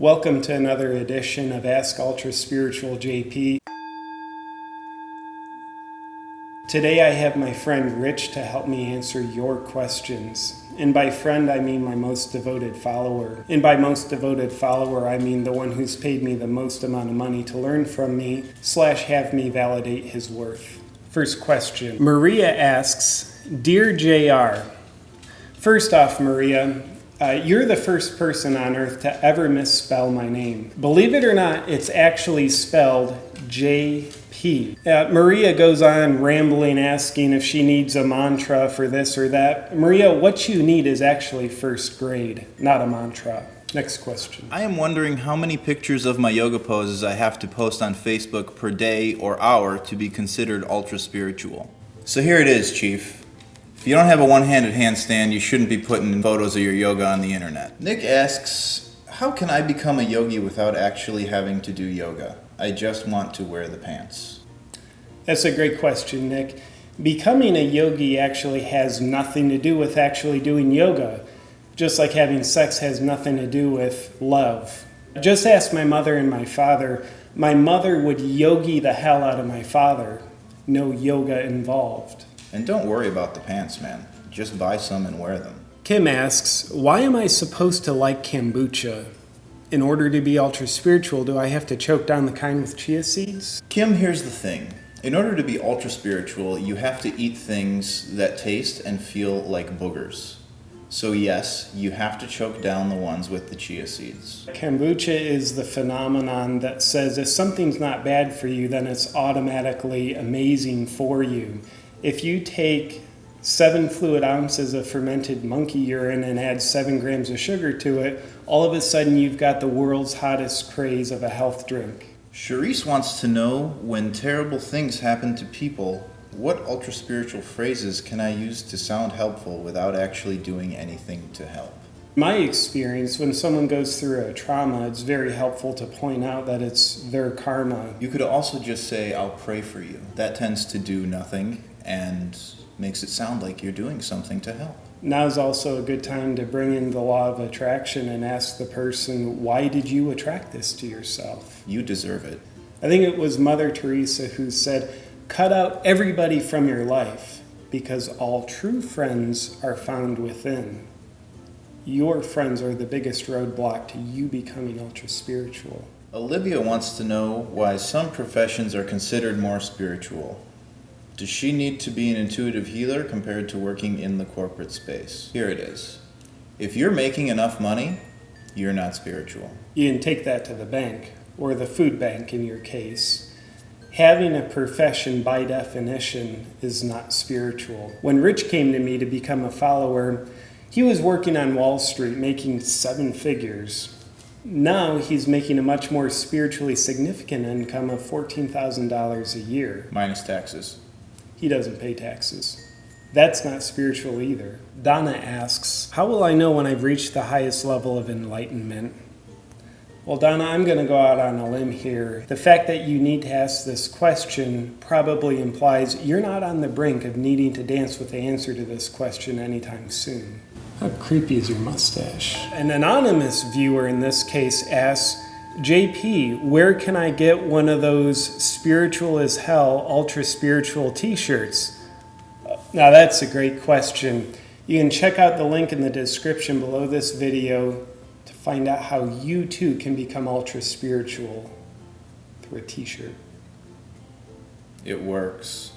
Welcome to another edition of Ask Ultra Spiritual JP. Today I have my friend Rich to help me answer your questions. And by friend, I mean my most devoted follower. And by most devoted follower, I mean the one who's paid me the most amount of money to learn from me / have me validate his worth. First question. Maria asks, Dear JR, first off, Maria, you're the first person on earth to ever misspell my name. Believe it or not, it's actually spelled JP. Maria goes on rambling, asking if she needs a mantra for this or that. Maria, what you need is actually first grade, not a mantra. Next question. I am wondering how many pictures of my yoga poses I have to post on Facebook per day or hour to be considered ultra spiritual. So here it is, Chief. If you don't have a one-handed handstand, you shouldn't be putting photos of your yoga on the internet. Nick asks, how can I become a yogi without actually having to do yoga? I just want to wear the pants. That's a great question, Nick. Becoming a yogi actually has nothing to do with actually doing yoga, just like having sex has nothing to do with love. Just ask my mother and my father. My mother would yogi the hell out of my father. No yoga involved. And don't worry about the pants, man. Just buy some and wear them. Kim asks, why am I supposed to like kombucha? In order to be ultra spiritual, do I have to choke down the kind with chia seeds? Kim, here's the thing. In order to be ultra spiritual, you have to eat things that taste and feel like boogers. So yes, you have to choke down the ones with the chia seeds. Kombucha is the phenomenon that says if something's not bad for you, then it's automatically amazing for you. If you take 7 fluid ounces of fermented monkey urine and add 7 grams of sugar to it, all of a sudden you've got the world's hottest craze of a health drink. Charisse wants to know, when terrible things happen to people, what ultra spiritual phrases can I use to sound helpful without actually doing anything to help? My experience, when someone goes through a trauma, it's very helpful to point out that it's their karma. You could also just say, I'll pray for you. That tends to do nothing and makes it sound like you're doing something to help. Now's also a good time to bring in the law of attraction and ask the person, why did you attract this to yourself? You deserve it. I think it was Mother Teresa who said, cut out everybody from your life because all true friends are found within. Your friends are the biggest roadblock to you becoming ultra spiritual. Olivia wants to know why some professions are considered more spiritual. Does she need to be an intuitive healer compared to working in the corporate space? Here it is. If you're making enough money, you're not spiritual. You can take that to the bank, or the food bank in your case. Having a profession by definition is not spiritual. When Rich came to me to become a follower, he was working on Wall Street making 7 figures. Now he's making a much more spiritually significant income of $14,000 a year. Minus taxes. He doesn't pay taxes. That's not spiritual either. Donna asks, how will I know when I've reached the highest level of enlightenment? Well, Donna, I'm going to go out on a limb here. The fact that you need to ask this question probably implies you're not on the brink of needing to dance with the answer to this question anytime soon. How creepy is your mustache? An anonymous viewer in this case asks, JP, where can I get one of those spiritual as hell, ultra spiritual t-shirts? Now that's a great question. You can check out the link in the description below this video to find out how you too can become ultra spiritual through a t-shirt. It works.